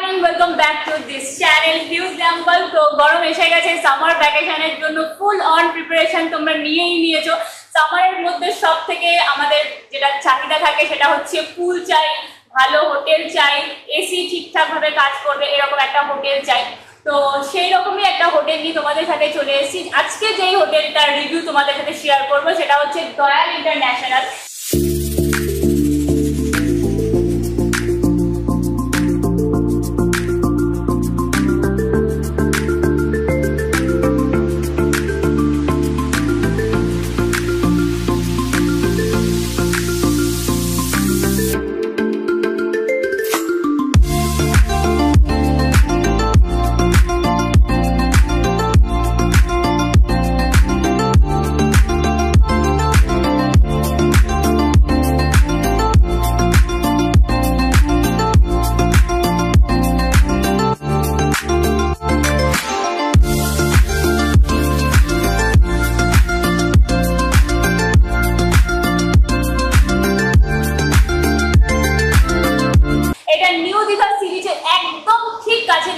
Morning, welcome back to this channel হিউজ ল্যাম্বল। তো গরম এসে গেছে, সামার ভ্যাকেশনের জন্য ফুল অন প্রিপারেশন তোমরা নিয়েছো। সামারের মধ্যে সব থেকে আমাদের যেটা চাহিদা থাকে সেটা হচ্ছে পুল চাই, ভালো হোটেল চাই, এসি ঠিকঠাক ভাবে কাজ করবে এরকম একটা হোটেল চাই। তো সেই রকমই একটা হোটেল নিয়ে তোমাদের সাথে চলে এসেছি। আজকে যেই হোটেলটার রিভিউ তোমাদের সাথে শেয়ার করবো সেটা হচ্ছে দয়াল ইন্টারন্যাশনাল।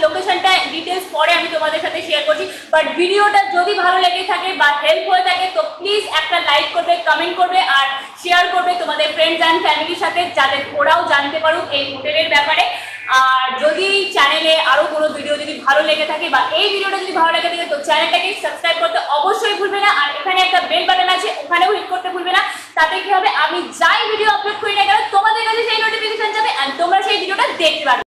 লোকেশনটা ডিটেইলস পরে আমি তোমাদের সাথে শেয়ার করছি। বাট ভিডিওটা যদি ভালো লেগে থাকে বা হেল্প হয়ে থাকে তো প্লিজ একটা লাইক করবে, কমেন্ট করবে আর শেয়ার করবে তোমাদের ফ্রেন্ডস অ্যান্ড ফ্যামিলির সাথে, যাতে ওরাও জানতে পারুক এই হোটেলের ব্যাপারে। আর যদি চ্যানেলে আরো কোনো ভিডিও যদি ভালো লেগে থাকে বা এই ভিডিওটা যদি ভালো লেগে থাকে তো চ্যানেলটাকে সাবস্ক্রাইব করতে অবশ্যই ভুলবে না। আর এখানে একটা বেল বাটন আছে, ওখানেও হিট করতে ভুলবে না। তাতে কি হবে, আমি যাই ভিডিও আপলোড করি না কেন তোমাদের কাছে সেই নোটিফিকেশন যাবে আর তোমরা সেই ভিডিওটা দেখতে পারবে।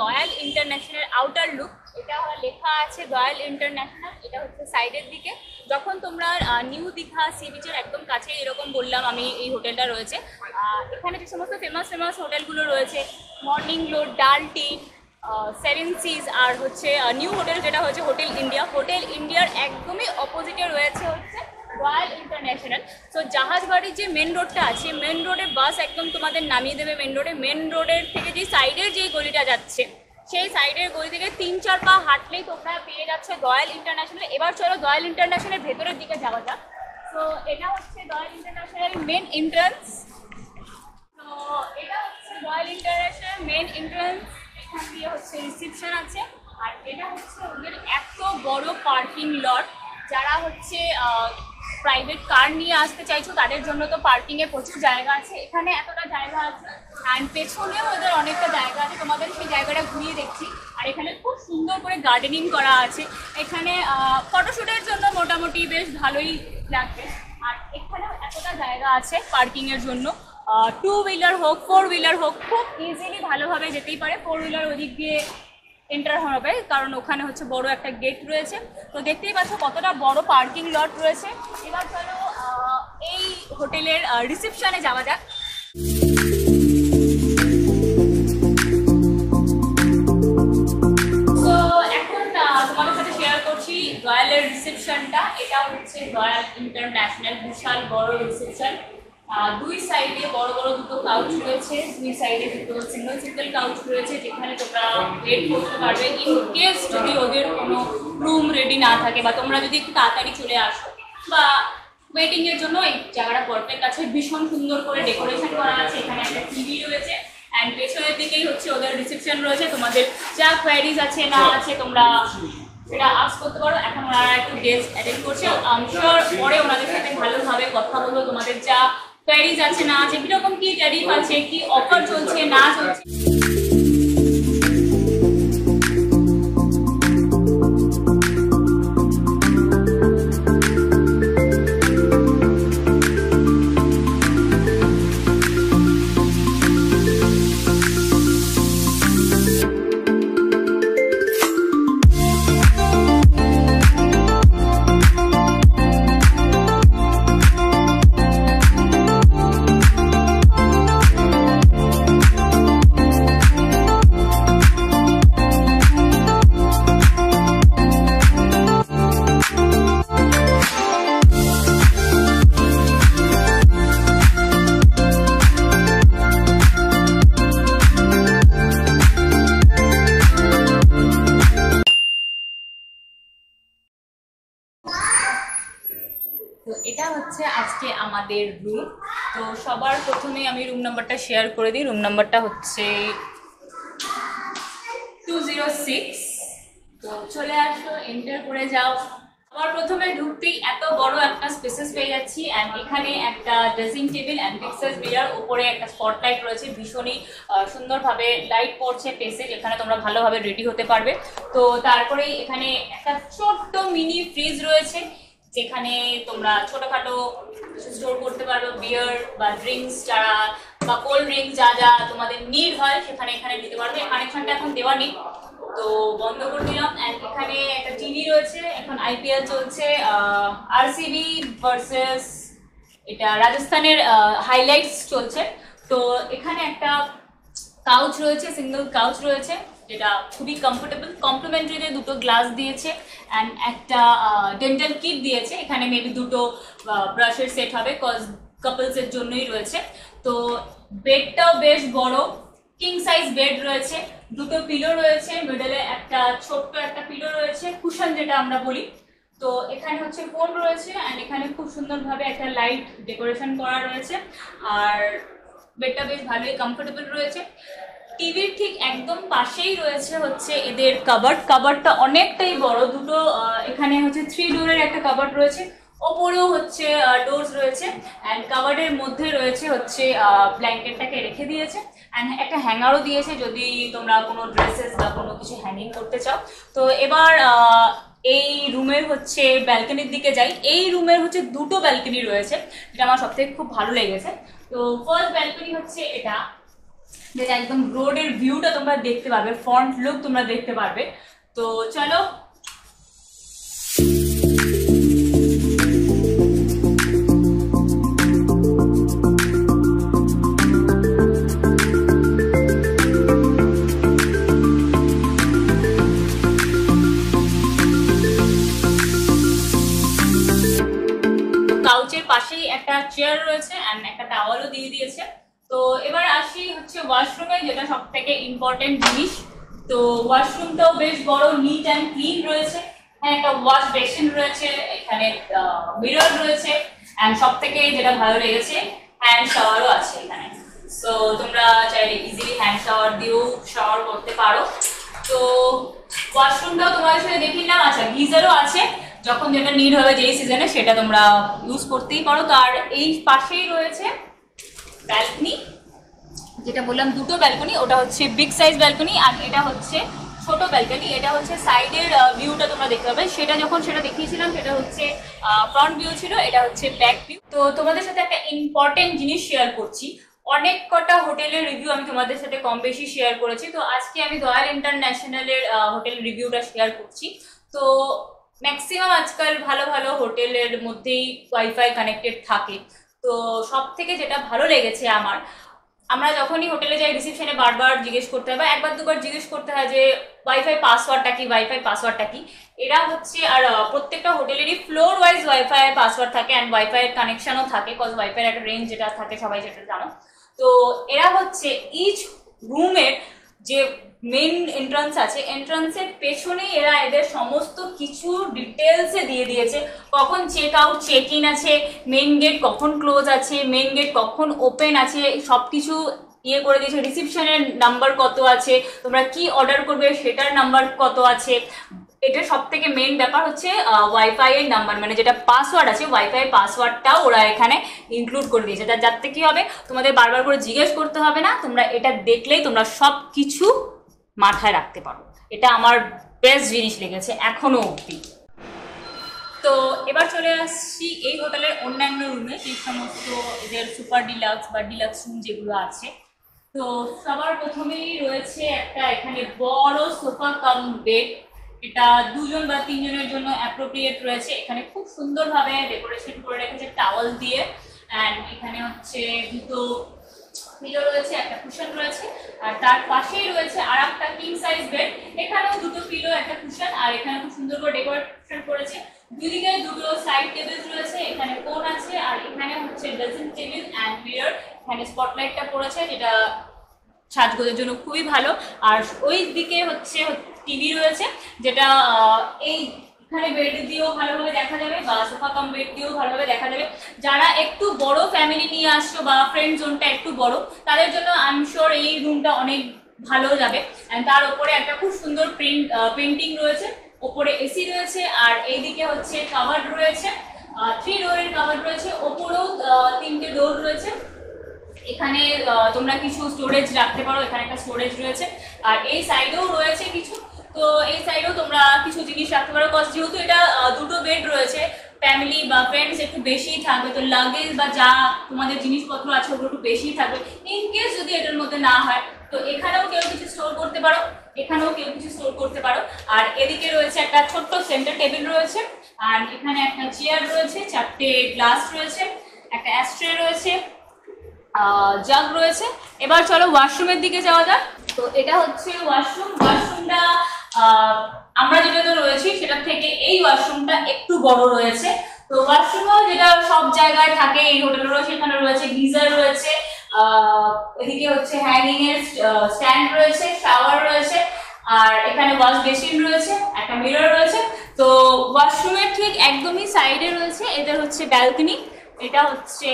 দয়াল ইন্টারন্যাশনাল আউটার লুক, এটা লেখা আছে দয়াল ইন্টারন্যাশনাল। এটা হচ্ছে সাইডের দিকে। যখন তোমরা নিউ দীঘা সি বিচের একদম কাছে এরকম বললাম আমি এই হোটেলটা রয়েছে। এখানে যে সমস্ত ফেমাস হোটেলগুলো রয়েছে, মর্নিং গ্লোরি, ডালটি, সেভেন সিজ আর হচ্ছে নিউ হোটেল যেটা হচ্ছে হোটেল ইন্ডিয়া। হোটেল ইন্ডিয়ার একদমই অপোজিটে রয়েছে হচ্ছে দয়াল ইন্টারন্যাশনাল। সো জাহাজবাড়ির যে মেন রোডটা আছে, মেন রোডে বাস একদম তোমাদের নামিয়ে দেবে মেন রোডে। মেন রোডের থেকে যে সাইডের যে গলিটা যাচ্ছে সেই সাইডের গলি থেকে 3-4 পা হাঁটলেই তোমরা পেয়ে যাচ্ছে দয়াল ইন্টারন্যাশনাল। এবার চলো দয়াল ইন্টারন্যাশনালের ভেতরের দিকে যাওয়া যাক। তো এটা হচ্ছে দয়াল ইন্টারন্যাশনাল মেন এন্ট্রান্স। তো এটা হচ্ছে দয়াল ইন্টারন্যাশনাল মেন এন্ট্রান্স। এখান দিয়ে হচ্ছে রিসেপশন আছে। আর এটা হচ্ছে ওদের এত বড় পার্কিং লট। যারা হচ্ছে প্রাইভেট কার নিয়ে আসতে চাইছো তাদের জন্য তো পার্কিংয়ে প্রচুর জায়গা আছে। এখানে এতটা জায়গা আছে অ্যান্ড পেছনেও ওদের অনেকটা জায়গা আছে, তোমাদের সেই জায়গাটা ঘুরিয়ে দেখছি। আর এখানে খুব সুন্দর করে গার্ডেনিং করা আছে। এখানে ফটোশ্যুটের জন্য মোটামুটি বেশ ভালোই লাগবে। আর এখানেও এতটা জায়গা আছে পার্কিংয়ের জন্য। 2 হুইলার হোক 4 হুইলার হোক খুব ইজিলি ভালোভাবে যেতেই পারে। 4 হুইলার ওদিক দিয়ে এন্টার হবে কারণ ওখানে হচ্ছে বড় একটা গেট রয়েছে। তো দেখতেই পাচ্ছ কতটা বড় পার্কিং লট রয়েছে। এবার চলো এই হোটেলের রিসেপশনে যাওয়া যাক। তো এখন তোমাদের সাথে শেয়ার করছি দয়ালের রিসেপশনটা। এটা হচ্ছে দয়াল ইন্টারন্যাশনাল, বিশাল বড় রিসেপশন। 2 সাইডে বড় বড় দুটো কাউচ রয়েছে, 2 সাইডে দুটো সিঙ্গেল কাউচ রয়েছে যেখানে তোমরা ওয়েট করতে পারবে ইন কেস যদি ওদের কোনো রুম রেডি না থাকে বা তোমরা যদি একটু তাড়াতাড়ি চলে আসো বা ওয়েটিং এর জন্য এই জায়গাটা পারফেক্ট আছে। ভীষণ সুন্দর করে ডেকোরেশন করা আছে। এখানে একটা টিভি রয়েছে অ্যান্ড পেছনের দিকেই হচ্ছে ওদের রিসেপশন রয়েছে। তোমাদের যা কোয়ারিজ আছে না আছে তোমরা সেটা আস্ক করতে পারো। এখন ওনারা একটু গেস্ট অ্যাটেন্ড করছে, আই এম শিওর পরে ওনাদের সাথে ভালোভাবে কথা বলবো। তোমাদের যা কোয়ারিজ আছে না আছে, কিরকম কি ট্যারিফ আছে, কি অফার চলছে না চলছে। তো এটা হচ্ছে আজকে আমাদের রুম। তো সবার প্রথমে আমি রুম নাম্বারটা শেয়ার করে দিই। রুম নাম্বারটা হচ্ছে 206। তো চলে আসো, এন্টার করে যাও। আমার প্রথমে ঢুকতেই এত বড় একটা স্পেসেস পেয়ে যাচ্ছি, অ্যান্ড এখানে একটা ড্রেসিং টেবিল অ্যান্ড পিক্সেস মিরর, উপরে একটা স্পটলাইট রয়েছে, ভীষণই সুন্দরভাবে লাইট পড়ছে ফেসে, যেখানে তোমরা ভালোভাবে রেডি হতে পারবে। তো তারপরেই এখানে একটা ছোট্ট মিনি ফ্রিজ রয়েছে, যেখানে তোমরা ছোটখাটো স্টোর করতে পারবে, বিয়ার বা ড্রিঙ্কস যারা বা কোল্ড ড্রিঙ্কস যা যা তোমাদের নিড হয় সেখানে এখানে দিতে পারবে। কানেকশনটা এখন দেওয়া নেই, তো বন্ধ করে দিলাম। অ্যান্ড এখানে একটা টিভি রয়েছে, এখন আইপিএল চলছে, আরসিবি ভার্সেস এটা রাজস্থানের হাইলাইটস চলছে। তো এখানে একটা কাউচ রয়েছে, সিঙ্গেল কাউচ রয়েছে, যেটা খুবই কমফোর্টেবল। কমপ্লিমেন্টারিতে দুটো গ্লাস দিয়েছে অ্যান্ড একটা ডেন্টাল কিট দিয়েছে। এখানে মেবি দুটো ব্রাশের সেট হবে, কজ কাপলসের জন্যই রয়েছে। তো বেডটাও বেশ বড়, কিং সাইজ বেড রয়েছে, দুটো পিলো রয়েছে, মিডলে একটা ছোট্ট একটা পিলো রয়েছে, কুশন যেটা আমরা বলি। তো এখানে হচ্ছে ফোন রয়েছে অ্যান্ড এখানে খুব সুন্দরভাবে একটা লাইট ডেকোরেশন করা রয়েছে। আর বেডটা বেশ ভালোই কমফোর্টেবল রয়েছে। টিভির ঠিক একদম পাশেই রয়েছে হচ্ছে এদের কাবার্ডটা অনেকটাই বড়, দুটো এখানে হচ্ছে 3 ডোরের একটা কাবার্ড রয়েছে, ওপরেও হচ্ছে ডোরস রয়েছে, অ্যান্ড কাবার্ডের মধ্যে রয়েছে হচ্ছে ব্ল্যাঙ্কেটটাকে রেখে দিয়েছে, অ্যান্ড একটা হ্যাঙ্গারও দিয়েছে যদি তোমরা কোনো ড্রেসেস বা কোনো কিছু হ্যাঙ্গিং করতে চাও। তো এবার এই রুমের হচ্ছে ব্যালকনির দিকে যাই। এই রুমের হচ্ছে দুটো ব্যালকনি রয়েছে, যেটা আমার সবথেকে খুব ভালো লেগেছে। তো ফার্স্ট ব্যালকনি হচ্ছে এটা, যেটা একদম রোডের ভিউটা তোমরা দেখতে পারবে, ফ্রন্ট লুক তোমরা দেখতে পারবে। তো চলো, কাউচের পাশেই একটা চেয়ার রয়েছে অ্যান্ড একটা টাওয়ালও দিয়ে দিয়েছে। তো এবার আসি হচ্ছে ওয়াশরুমে, যেটা সব থেকে ইম্পর্টেন্ট জিনিস। তো ওয়াশরুমটাও বেশ বড়, নিট অ্যান্ড ক্লিন রয়েছে। হ্যাঁ, একটা ওয়াশ বেসিন রয়েছে, এখানে মিরর রয়েছে, অ্যান্ড সব থেকে যেটা ভালো লেগেছে হ্যান্ড শাওয়ারও আছে এখানে। সো তোমরা চাইলে ইজিলি হ্যান্ড শাওয়ার দিয়েও শাওয়ার করতে পারো। তো ওয়াশরুমটাও তোমাদের সাথে দেখিলাম। আচ্ছা, গিজারও আছে, যখন যেটা নিড হবে যেই সিজনে সেটা তোমরা ইউজ করতেই পারো। তো আর এই পাশেই রয়েছে ব্যালকনি, যেটা বললাম দুটো ব্যালকনি, ওটা হচ্ছে বিগ সাইজ ব্যালকনি আর এটা হচ্ছে ছোট ব্যালকনি। এটা হচ্ছে সাইডের ভিউটা তোমরা দেখতে পাবে, সেটা যখন সেটা দেখিয়েছিলাম সেটা হচ্ছে ফ্রন্ট ভিউ ছিল, এটা হচ্ছে ব্যাক ভিউ। তো তোমাদের সাথে একটা ইম্পর্টেন্ট জিনিস শেয়ার করছি। অনেক কটা হোটেলের রিভিউ আমি তোমাদের সাথে কম বেশি শেয়ার করেছি, তো আজকে আমি রয়্যাল ইন্টারন্যাশনালের হোটেল রিভিউটা শেয়ার করছি। তো ম্যাক্সিমাম আজকাল ভালো ভালো হোটেলের মধ্যেই ওয়াইফাই কানেক্টেড থাকে। তো সব থেকে যেটা ভালো লেগেছে আমার, আমরা যখনই হোটেলে যাই রিসেপশনে বারবার জিজ্ঞেস করতে হয় বা একবার দুবার জিজ্ঞেস করতে হয় যে ওয়াইফাই পাসওয়ার্ডটা কি, ওয়াইফাই পাসওয়ার্ডটা কি। এরা হচ্ছে, আর প্রত্যেকটা হোটেলেরই ফ্লোর ওয়াইজ ওয়াইফাই পাসওয়ার্ড থাকে অ্যান্ড ওয়াইফাই কানেকশনও থাকে, কজ ওয়াইফাই একটা রেঞ্জ যেটা থাকে সবাই সেটা জানো। তো এরা হচ্ছে ইচ রুমের যে মেন এন্ট্রান্স আছে, এন্ট্রান্সের পেছনেই এরা এদের সমস্ত কিছু ডিটেলসে দিয়ে দিয়েছে, কখন চেক আউট চেক ইন আছে, মেন গেট কখন ক্লোজ আছে, মেন গেট কখন ওপেন আছে, সব কিছু ইয়ে করে দিয়েছে। রিসিপশনের নাম্বার কত আছে, তোমরা কি অর্ডার করবে সেটার নাম্বার কত আছে। এটা সব থেকে মেন ব্যাপার হচ্ছে ওয়াইফাই এর নাম্বার, মানে যেটা পাসওয়ার্ড আছে ওয়াইফাই পাসওয়ার্ডটাও ওরা এখানে ইনক্লুড করে দিয়েছে, যাতে কি হবে তোমাদের বারবার করে জিজ্ঞেস করতে হবে না, তোমরা এটা দেখলেই তোমরা সব কিছু মাথায় রাখতে পারো। এটা আমার বেস্ট জিনিস লেগেছে এখনো অবধি। তো এবার চলে আসছি এই হোটেলের অন্যান্য রুমে, যে সমস্ত এদের সুপার ডিলাক্স বা ডিলাক্স রুম যেগুলো আছে। তো সবার প্রথমেই রয়েছে একটা এখানে বড় সোফা কাম বেড, এটা 2 জন বা 3 জনের জন্য অ্যাপ্রোপ্রিয়েট রয়েছে। এখানে খুব সুন্দরভাবে ডেকোরেশন করে রেখেছে টাওয়াল দিয়ে, অ্যান্ড এখানে হচ্ছে দুটো পিলো রয়েছে, একটা কুশন রয়েছে, আর তার পাশেই রয়েছে আর একটা কিং সাইজ বেড, এখানেও দুটো পিলো একটা কুশন, আর এখানে খুব সুন্দর করে ডেকোরেশন করেছে। দুদিকে দুটো সাইড টেবিল রয়েছে, এখানে ফোন আছে, আর এখানে হচ্ছে ড্রেসিং টেবিল অ্যান্ড মিরর, এখানে স্পটলাইটটা পড়েছে যেটা সাজগোজের জন্য খুবই ভালো। আর ওই দিকে হচ্ছে টিভি রয়েছে, যেটা এই এখানে বেড দিয়েও ভালোভাবে দেখা যাবে বা সোফা কাম বেড দিয়েও ভালোভাবে দেখা যাবে। যারা একটু বড় ফ্যামিলি নিয়ে আসছো বা ফ্রেন্ড জোনটা একটু বড়, তাদের জন্য আই এম শিওর এই রুমটা অনেক ভালো যাবে। তার উপরে একটা খুব সুন্দর পেন্টিং রয়েছে, ওপরে এসি রয়েছে, আর এইদিকে হচ্ছে কাভার্ড রয়েছে, 3 ডোরের কাভার্ড রয়েছে, ওপরেও 3টে ডোর রয়েছে। এখানে তোমরা কিছু স্টোরেজ রাখতে পারো, এখানে একটা স্টোরেজ রয়েছে, আর এই সাইডেও রয়েছে কিছু। তো এই সাইডেও তোমরা কিছু জিনিস রাখতে পারো, কজ যেহেতু এটা 2টো বেড রয়েছে, ফ্যামিলি বা ফ্রেন্ডস একটু বেশিই থাকবে, তো লাগেজ বা যা তোমাদের জিনিসপত্র আছে ওগুলো একটু বেশিই থাকবে। ইন কেস যদি এটার মধ্যে না হয়, তো এখানেও কেউ কিছু স্টোর করতে পারো, এখানেও কেউ কিছু স্টোর করতে পারো। আর এদিকে রয়েছে একটা ছোট্ট সেন্টার টেবিল রয়েছে, আর এখানে একটা চেয়ার রয়েছে, 4টে গ্লাস রয়েছে, একটা অ্যাস্ট্রে রয়েছে, জাগ রয়েছে। এবার চলো ওয়াশরুমের দিকে যাওয়া যাক। তো এটা হচ্ছে ওয়াশরুমটা আমরা যেটাতে রয়েছি সেটার থেকে এই ওয়াশরুমটা একটু বড় রয়েছে। তো ওয়াশরুমও যেটা সব জায়গায় থাকে এই হোটেলে রয়েছে, এখানে রয়েছে গিজার রয়েছে, এদিকে হচ্ছে হ্যাঙ্গিং এর স্ট্যান্ড রয়েছে, শাওয়ার রয়েছে, আর এখানে ওয়াশ বেসিন রয়েছে, একটা মিরর রয়েছে। তো ওয়াশরুমের ঠিক একদমই সাইডে রয়েছে এদের হচ্ছে ব্যালকনি। এটা হচ্ছে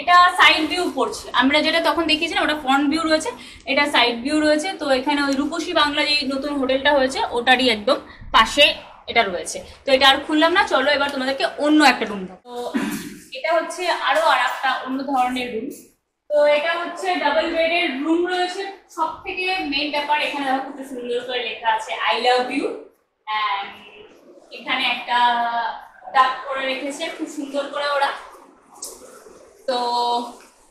এটা সাইড ভিউ পড়ছে, আমরা যেটা তখন দেখিয়েছিলাম ওটা ফ্রন্ট ভিউ রয়েছে, এটা সাইড ভিউ রয়েছে। তো এখানে ওই রূপসী বাংলা যে নতুন হোটেলটা হয়েছে ওটারই একদম পাশে এটা রয়েছে। তো এটা আর খুললাম না, চলো এবার তোমাদেরকে অন্য একটা রুম দেবো। তো এটা হচ্ছে আরো আর একটা অন্য ধরনের রুম। তো এটা হচ্ছে ডাবল বেডের রুম রয়েছে। সব থেকে মেইন ব্যাপার এখানে দেখো খুব সুন্দর করে লেখা আছে আই লাভ ইউ, অ্যান্ড এখানে একটা ডাক করে রেখেছে খুব সুন্দর করে ওরা। তো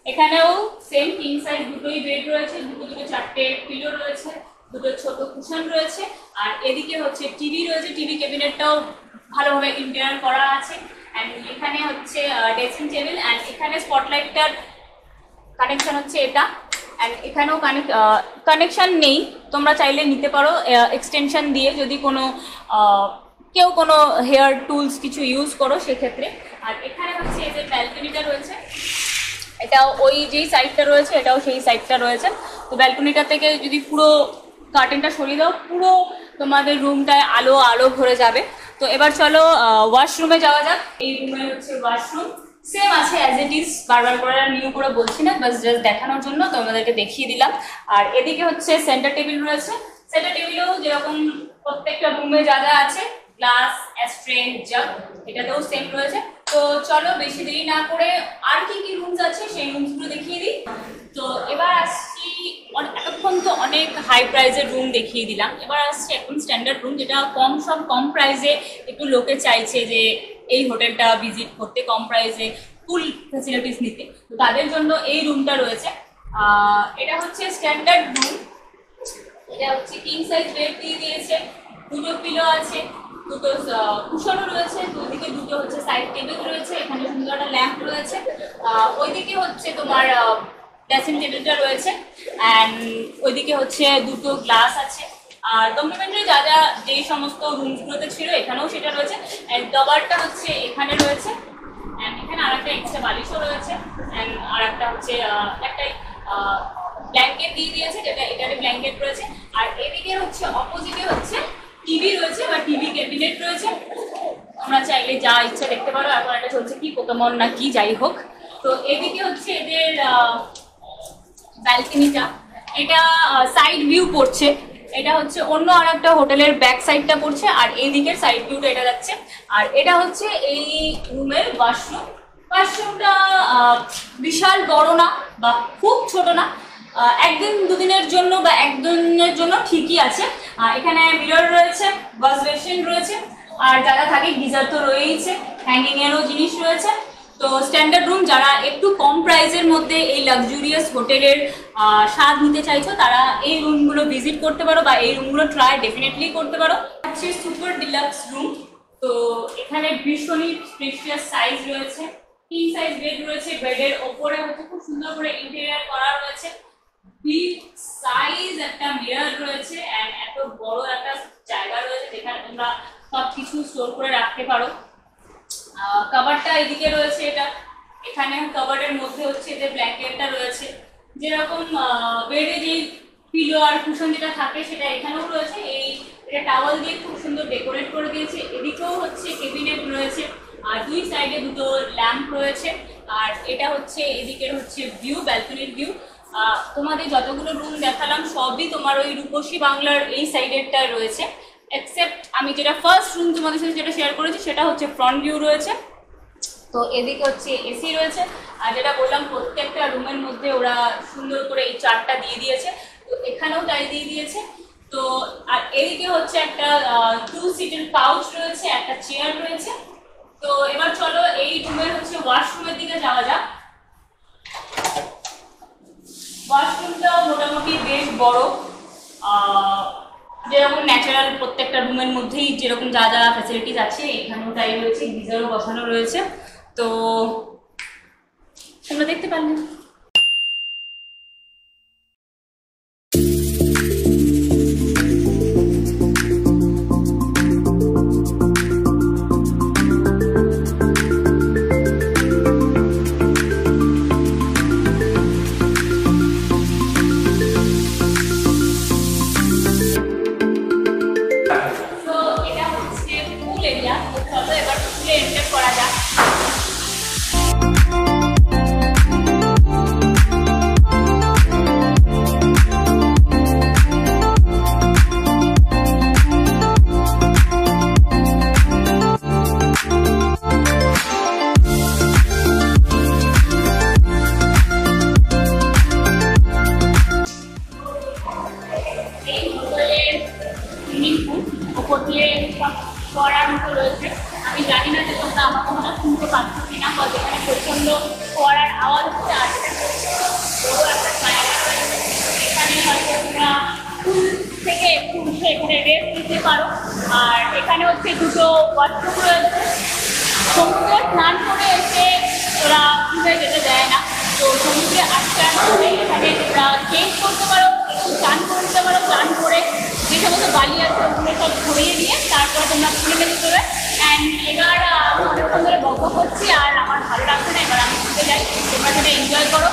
এখানেও সেম কিং সাইজ দুটোই বেড রয়েছে, দুটো 4টে পিলো রয়েছে, দুটো ছোট কুশন রয়েছে, আর এদিকে হচ্ছে টিভি রয়েছে, টিভি ক্যাবিনেটটাও ভালোভাবে ইন্টেরিয়র করা আছে। অ্যান্ড এখানে হচ্ছে ড্রেসিং টেবিল, অ্যান্ড এখানে স্পটলাইটটার কানেকশন হচ্ছে এটা। অ্যান্ড এখানেও কানেকশন নেই, তোমরা চাইলে নিতে পারো এক্সটেনশন দিয়ে, যদি কোনো কেউ কোনো হেয়ার টুলস কিছু ইউজ করো সেক্ষেত্রে। আর এখানে হচ্ছে এদের ব্যালকনিটা রয়েছে, এটা ওই যেই সাইডটা রয়েছে এটাও সেই সাইডটা রয়েছে। তো ব্যালকনিটা থেকে যদি পুরো কার্টেনটা সরিয়ে দাও, পুরো তোমাদের রুমটায় আলো আলো ভরে যাবে। তো এবার চলো ওয়াশরুমে যাওয়া যাক। এই রুমে হচ্ছে ওয়াশরুম সেম আছে অ্যাজ ইট ইজ, বারবার করে নিউ করে বলছি না, বাস জাস্ট দেখানোর জন্য তোমাদেরকে দেখিয়ে দিলাম। আর এদিকে হচ্ছে সেন্টার টেবিল রয়েছে, সেন্টার টেবিলেও যেরকম প্রত্যেকটা রুমে যা যা আছে গ্লাস, অ্যাস্ট্রে, জাগ, এটাতেও সেম রয়েছে। তো চলো বেশি দেরি না করে আর কি কি রুমস আছে সেই রুমসগুলো দেখিয়ে দিই। তো এবার আসছি, এতক্ষণ তো অনেক হাই প্রাইজের রুম দেখিয়ে দিলাম, এবার আসছে এখন স্ট্যান্ডার্ড রুম, যেটা কম প্রাইসে একটু লোকে চাইছে যে এই হোটেলটা ভিজিট করতে, কম প্রাইসে ফুল ফ্যাসিলিটিস নিতে। তো তাদের জন্য এই রুমটা রয়েছে। এটা হচ্ছে স্ট্যান্ডার্ড রুম, এটা হচ্ছে কিং সাইজ বেড দিয়ে দিয়েছে, দুটো পিলো আছে, দুটো কুশনও রয়েছে, দুদিকে দুটো হচ্ছে সাইড টেবিল রয়েছে, এখানে সুন্দর একটা ল্যাম্প রয়েছে, ওইদিকে হচ্ছে তোমার ড্রেসিং টেবিলটা রয়েছে, অ্যান্ড ওইদিকে হচ্ছে দুটো গ্লাস আছে। আর কমপ্লিমেন্টারি যা যা যেই সমস্ত রুমসগুলোতে ছিল এখানেও সেটা রয়েছে। অ্যান্ড কভারটা হচ্ছে এখানে রয়েছে, অ্যান্ড এখানে আর একটা এক্সট্রা বালিশও রয়েছে, অ্যান্ড আর একটা হচ্ছে একটাই ব্ল্যাঙ্কেট দিয়ে দিয়েছে, যেটা এটাতে ব্ল্যাঙ্কেট রয়েছে। আর এদিকে হচ্ছে অপোজিটে হচ্ছে টিভি রয়েছে বা টিভি ক্যাবিনেট রয়েছে, তোমরা চাইলে যা ইচ্ছা দেখতে পারো। এখন এটা চলছে কি পোকেমন না কি যাই হোক। তো এদিকে হচ্ছে এদের ব্যালকনিটা, এটা সাইড ভিউ পড়ছে, এটা হচ্ছে অন্য আর একটা হোটেলের ব্যাক সাইডটা পড়ছে, আর এই দিকের সাইড ভিউটা এটা যাচ্ছে। আর এটা হচ্ছে এই রুমের ওয়াশরুমটা বিশাল বড় না বা খুব ছোট না, একদিন দুদিনের জন্য বা একদিনের জন্য ঠিকই আছে। এখানে মিরর রয়েছে, ওয়াশ বেসিন রয়েছে, আর যা যা থাকে গিজার তো রয়েইছে, হ্যাঙ্গিং এরও জিনিস রয়েছে। তো স্ট্যান্ডার্ড রুম, যারা একটু কম প্রাইসের মধ্যে এই লাক্সুরিয়াস হোটেলের স্বাদ নিতে চাইছো তারা এই রুমগুলো ভিজিট করতে পারো বা এই রুমগুলো ট্রাই ডেফিনেটলি করতে পারো। হচ্ছে সুপার ডিলাক্স রুম, তো এখানে ভীষণই স্পেশিয়াস সাইজ রয়েছে, কিং সাইজ বেড রয়েছে, বেডের ওপরে হচ্ছে খুব সুন্দর করে ইন্টেরিয়র করা রয়েছে, বিগ সাইজ একটা মিরর রয়েছে, এন্ড এত বড় একটা জায়গা রয়েছে যেখানে তোমরা সবকিছু স্টোর করে রাখতে পারো। কভারটা এদিকে রয়েছে, এটা এখানে কভারের মধ্যে হচ্ছে যে ব্ল্যাঙ্কেটটা রয়েছে, যেরকম বেডে যে পিলো আর কুশন যেটা থাকে সেটা এখানেও রয়েছে। এই এটা টাওয়াল দিয়ে খুব সুন্দর ডেকোরেট করে দিয়েছে। এদিকেও হচ্ছে কেবিনেট রয়েছে, আর দুই সাইডে দুটো ল্যাম্প রয়েছে। আর এটা হচ্ছে এদিকের হচ্ছে ভিউ, ব্যালকনির ভিউ। তোমাদের যতগুলো রুম দেখালাম সবই তোমার ওই রূপসী বাংলার এই সাইডেরটা রয়েছে, এক্সেপ্ট আমি যেটা ফার্স্ট রুম তোমাদের সাথে যেটা শেয়ার করেছি সেটা হচ্ছে ফ্রন্ট ভিউ রয়েছে। তো এদিকে হচ্ছে এসি রয়েছে, আর যেটা বললাম প্রত্যেকটা রুমের মধ্যে ওরা সুন্দর করে এই চার্টটা দিয়ে দিয়েছে, তো এখানেও তাই দিয়ে দিয়েছে। তো আর এদিকে হচ্ছে একটা 2 সিটের কাউচ রয়েছে, একটা চেয়ার রয়েছে। তো এবার চলো এই রুমের হচ্ছে ওয়াশরুমের দিকে যাওয়া যাক। ওয়াশরুমটাও মোটামুটি বেশ বড়, যেরকম ন্যাচারাল প্রত্যেকটা রুমের মধ্যেই যেরকম যা যা ফ্যাসিলিটিস আছে এখানেও তাই রয়েছে, গিজারও বসানো রয়েছে। তো তোমরা দেখতে পারলে। আমি জানি না যে তোমরা আমার কথা শুনতে পাচ্ছ কিনা, বা যেখানে প্রচন্ড পড়ার আওয়াজ হচ্ছে। আর বড় একটা জায়গা রয়েছে, এখানে হয়তো তোমরা স্কুল থেকে একটু উঠে এখানে রেস্ট নিতে পারো। আর এখানে হচ্ছে দুটো ওয়াশরুম রয়েছে। সমুদ্রে স্নান করে এসে ওরা ঘুরে যেতে দেয় না, তো সমুদ্রে আটকান করে এখানে তোমরা চেঞ্জ করতে পারো, স্নান করে নিতে পারো। স্নান করে যে সমস্ত বালি আছে ওগুলো সব ঘুরিয়ে দিয়ে তারপর তোমরা ঘুরে যেতে পারবে। অ্যান্ড এবার আমি অনেকক্ষণ ধরে বক করছি আর আমার ভালো লাগছে না, এবার আমি ঘুরতে যাই, তোমরা সেটা এনজয় করো।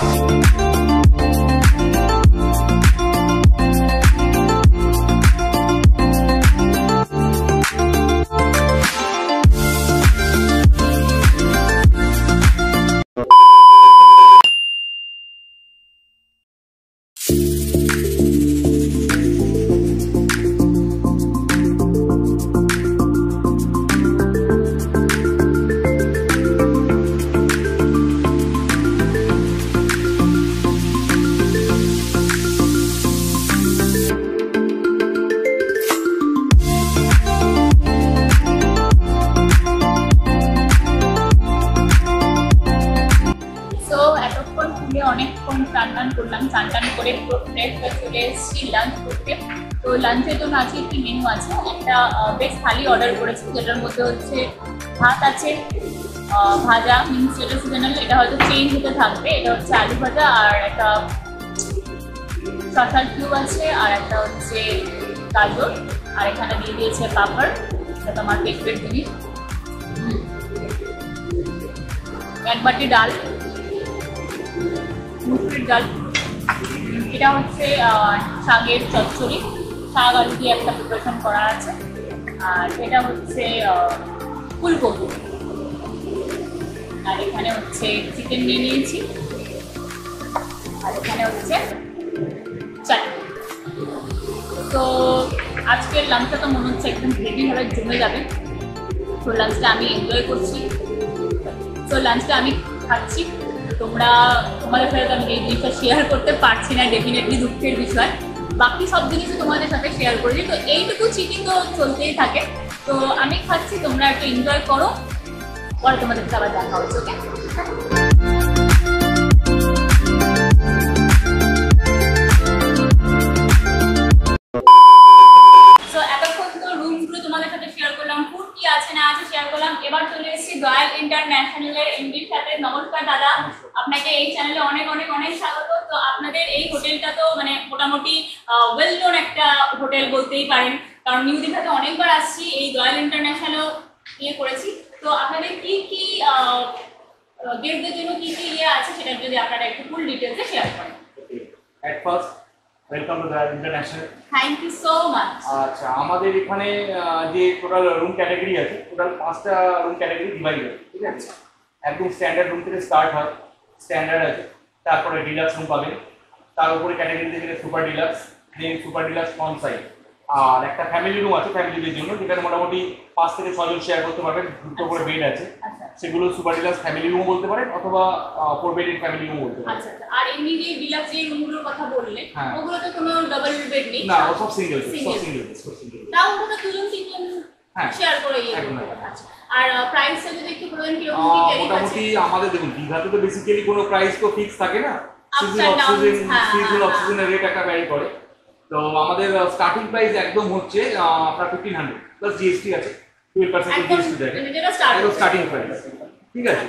অনেকক্ষণ স্নান করলাম, স্নান করে পুরো ফ্রেশ হয়ে চলে এসেছি লাঞ্চ করতে। তো লাঞ্চের জন্য আজকে একটি মেনু আছে, একটা বেশ থালি অর্ডার করেছি, যেটার মধ্যে হচ্ছে ভাত আছে, ভাজা মিন্স যেটা সিজনাল, এটা হয়তো চেঞ্জ হতে থাকবে। এটা হচ্ছে আলু ভাজা, আর একটা শসার কিউব আছে, আর একটা হচ্ছে গাজর, আর এখানে দিয়ে দিয়েছে পাপড়, এটা আমার ফেভারিট জিনিস। এক বাটি ডাল, মুসুরির ডাল, এটা হচ্ছে শাকের চচ্চড়ি, শাক আলু দিয়ে একটা প্রিপারেশন করা আছে। আর এটা হচ্ছে ফুলকপি, আর এখানে হচ্ছে চিকেন নিয়ে নিয়েছি, আর এখানে হচ্ছে চাটনি। তো আজকের লাঞ্চটা তো মনে হচ্ছে একদম হেভিভাবে জমে যাবে। তো লাঞ্চটা আমি এনজয় করছি, তো লাঞ্চটা আমি খাচ্ছি। তোমাদের সাথে আমি এই জিনিসটা শেয়ার করতে পারছি না, ডেফিনেটলি দুঃখের বিষয়। বাকি সব জিনিসই তোমাদের সাথে শেয়ার করেছি, তো এইটুকু চিঠি তো চলতেই থাকে। তো আমি খাচ্ছি, তোমরা একটু এনজয় করো, পরে তোমাদের সাথে আবার দেখা হচ্ছে। ওকে, এবার চলে এসেছি রয়্যাল ইন্টারন্যাশনালের এমডির সাথে। নমস্কার দাদা, আপনাকে এই চ্যানেলে অনেক অনেক অনেক স্বাগত। তো আপনাদের এই হোটেলটা তো মানে মোটামুটি ওয়েল নোন একটা হোটেল বলতেই পারেন, কারণ নিউ দীঘাতে অনেকবার আসছি, এই রয়্যাল ইন্টারন্যাশনালও করেছি। তো আপনাদের কি কি গেস্টদের জন্য কি কি আছে সেটা যদি আপনারা একটু ফুল ডিটেলসে শেয়ার করেন। At first, welcome to the international. Thank you so much. আচ্ছা, আমাদের এখানে যে টোটাল রুম ক্যাটাগরি আছে, টোটাল 5টা রুম ক্যাটাগরি ডিভাইড আছে, ঠিক আছে? একদম স্ট্যান্ডার্ড রুম থেকে স্টার্ট হয়, স্ট্যান্ডার্ড আছে, তারপরে ডিলাক্স রুম পাবেন, তার উপরে ক্যাটাগরিতে গেলে super deluxe, then super deluxe front side, আর একটা ফ্যামিলি রুম আছে ফ্যামিলিদের জন্য, যেখানে মোটামুটি 5 থেকে 6 জন শেয়ার করতে পারবেন, দুটো করে বেড আছে, সেগুলো সুপার ডিলাক্স ফ্যামিলি রুম বলতে পারেন অথবা 4 বেডের ফ্যামিলি রুম বলতে পারেন। আচ্ছা, আর এমনি যে ডিলাক্স যে রুমগুলোর কথা বললেন, ওগুলোতে কোনো ডাবল বেড নেই? না, সব সিঙ্গেল, সব সিঙ্গেল, সব সিঙ্গেল। তাও ওটা দুজন তিনজন শেয়ার করে করতে পারবে। আচ্ছা, আর প্রাইসটা যদি একটু বলেন কি রকম কি ভ্যারি আছে? মোটামুটি আমাদের দেখুন দীঘাতে তো বেসিক্যালি কোনো প্রাইস তো ফিক্স থাকে না, সিজন অক্সিজেনের রেট একটা ভ্যারি করে। তো আমাদের স্টার্টিং প্রাইস একদম হচ্ছে আপনার 1500 প্লাস জিএসটি আছে, 12% জিএসটি থাকে, একদম স্টার্টিং প্রাইস, ঠিক আছে?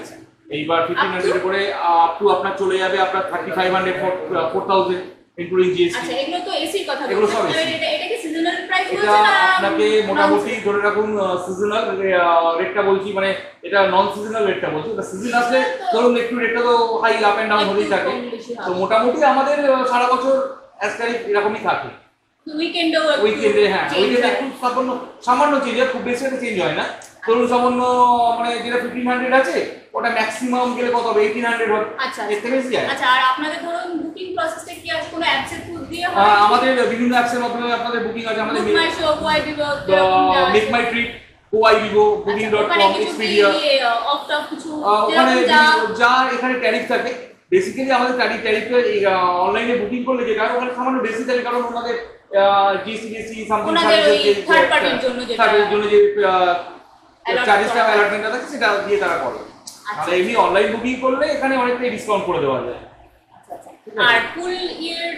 এইবার 1500 এর পরে আপ টু আপনার চলে যাবে আপনার 3500 4000 ইনক্লুডিং জিএসটি। আচ্ছা, এগুলো তো এসির কথা বলছেন, এগুলো সব এটা কি সিজনাল প্রাইস এটা বলছেন না? আপনাকে মোটামুটি ধরে রাখুন সিজনাল রেটটা বলছি, মানে এটা নন সিজনাল রেটটা বলছি। এটা সিজন আসলে ধরুন একটু রেটটা তো হাই আপ এন্ড ডাউন হতেই থাকে, তো মোটামুটি আমাদের সারা বছর অ্যাসকারিক এরকমই থাকে। উইকেন্ডে হ্যাঁ, উইকেন্ডে একটু সামান্য চেঞ্জ হয়, খুব বেশি একটা চেঞ্জ হয় না। ধরুন সামান্য মানে যেটা 1500 আছে ওটা ম্যাক্সিমাম গেলে কত হবে 1800 হবে। আচ্ছা, এর থেকে বেশি যায়। আচ্ছা, আর আপনাদের ধরুন বুকিং প্রসেসটা কি আছে? কোনো অ্যাপসের থ্রু দিয়ে হয়? আমাদের বিভিন্ন অ্যাপসের মাধ্যমে আপনাদের বুকিং আছে, আমাদের মাই শো, ওয়াই বিভো, মেক মাই ট্রিপ, ওয়াই বিভো, booking.com, এক্সপিডিয়া, অফ টপ কিছু ওখানে যা এখানে ট্যারিফ থাকে। বেসিক্যালি আমাদের ট্যারিফে অনলাইনে বুকিং করলে যেটা ওখানে সামান্য বেশি থাকে, কারণ ওনাদের জিসিডিসি সামথিং থার্ড পার্টির জন্য যে চার্জেসটা অ্যালার্টমেন্টটা থাকে সেটা দিয়ে তারা করে। আর এমনি অনলাইন বুকিং করলে এখানে অনেকটাই ডিসকাউন্ট করে দেওয়া যায়। আর পুল ইয়ের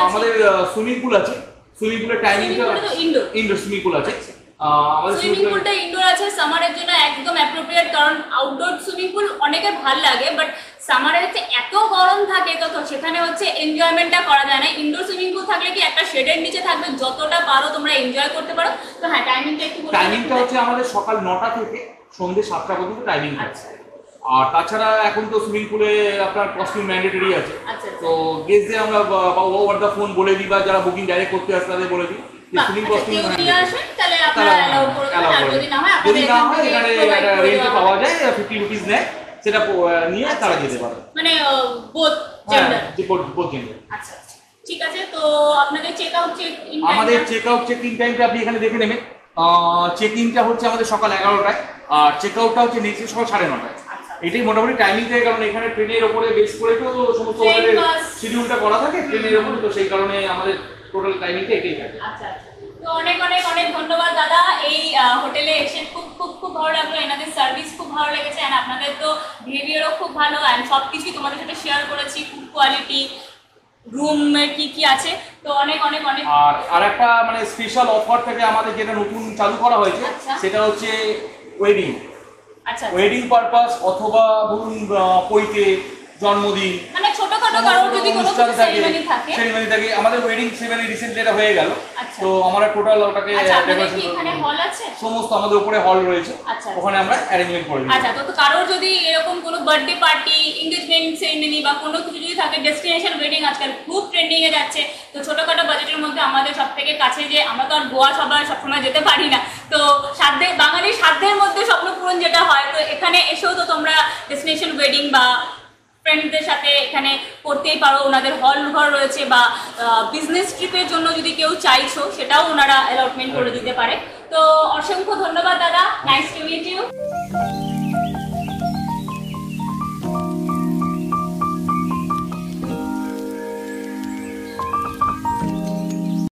আমাদের সুইমিং পুল আছে, সুইমিং পুলের টাইমিংটা ইনডোর সুইমিং পুল আছে। আমাদের সুইমিং পুলটা ইনডোর আছে, সামারের জন্য একদম অ্যাপ্রোপ্রিয়েট, কারণ আউটডোর সুইমিং পুল অনেকের ভালো লাগে, বাট সামারে হচ্ছে এত গরম থাকে তো সেখানে হচ্ছে এনজয়মেন্টটা করা যায় না। ইনডোর সুইমিং পুল থাকলে কি একটা শেডের নিচে থাকবে, যতটা পারো তোমরা এনজয় করতে পারো। তো হ্যাঁ, টাইমিংটা একটু বলুন। টাইমিংটা হচ্ছে আমাদের সকাল 9টা থেকে সন্ধ্যে 7টা পর্যন্ত টাইমিং আছে। আর তাছাড়া এখন তো সুইমিং পুলে আপনার কস্টিউম ম্যান্ডেটরি আছে, তো গেস্টদের আমরা ওভার দ্য ফোন বলে দিই, বা যারা বুকিং ডাইরেক্ট করতে আসে তাদের বলে দিই সুইমিং কস্টিউম তাহলে আপনারা অ্যালাউ করবেন, আর যদি না হয় যদি না হয় এখানে একটা রেন্টে পাওয়া যায়, 50 রুপিস নেয়, সেটা নিয়ে তারা যেতে পারে। মানে বোথ জেন্ডার, বোথ জেন্ডার। আচ্ছা, ঠিক আছে। তো আপনাদের চেক আউট চেক ইন আমাদের চেক আউট চেক ইন টাইমটা আপনি এখানে দেখে নেবেন। চেক ইনটা হচ্ছে আমাদের সকাল 11টায়, আর চেক আউটটা হচ্ছে নেক্সট সকাল 9:30টায়। এটাই মোটামুটি টাইমিং থাকে, কারণ এখানে ট্রেনের ওপরে বেস করে তো সমস্ত হোটেলের শিডিউলটা করা থাকে ট্রেনের ওপরে, তো সেই কারণে আমাদের টোটাল টাইমিংটা এটাই থাকে। আচ্ছা, তো অনেক অনেক অনেক ধন্যবাদ দাদা। এই হোটেলে এসে খুব খুব খুব ভালো লাগলো, এনাদের সার্ভিস খুব ভালো লেগেছে, অ্যান্ড আপনাদের তো বিহেভিয়ারও খুব ভালো, অ্যান্ড সব কিছুই তোমাদের সাথে শেয়ার করেছি, খুব কোয়ালিটি রুমের কি কি আছে। তো অনেক অনেক অনেক আর একটা মানে স্পেশাল অফার থেকে আমাদের যেটা নতুন চালু করা হয়েছে, সেটা হচ্ছে ওয়েডিং। আচ্ছা, ওয়েডিং পারপাস অথবা ধরুন পৈতে, জন্মদিন, মানে ছোটখাটো কারোর যদি কোনো সেরিমনি থাকে, আমাদের ওয়েডিং সেরিমনি রিসেন্টলি এটা হয়ে গেল। তো আমরা টোটাল ওটাকে এখানে হল আছে, সমস্ত আমাদের উপরে হল রয়েছে, ওখানে আমরা অ্যারেঞ্জমেন্ট করে দিই। আচ্ছা, তো কারোর যদি এরকম কোনো বার্থডে পার্টি, এনগেজমেন্ট সেরিমনি বা কোনো কিছু যদি থাকে, ডেস্টিনেশন ওয়েডিং আজকাল খুব ট্রেন্ডিং এ যাচ্ছে, তো ছোটখাটো বাজেটের মধ্যে আমাদের সবথেকে কাছে, যে আমরা তো আর গোয়া সবসময় যেতে পারি না, তো বাঙালির সাধ্যের মধ্যে স্বপ্ন পূরণ যেটা হয়, তো এখানে এসেও তো তোমরা ডেস্টিনেশন ওয়েডিং বা ফ্রেন্ডদের সাথে এখানে করতেই পারো। ওনাদের হল ঘর রয়েছে, বা বিজনেস ট্রিপের জন্য যদি কেউ চাইছো সেটাও ওনারা অ্যালটমেন্ট করে দিতে পারে। তো অসংখ্য ধন্যবাদ দাদা, নাইস টু মিট ইউ।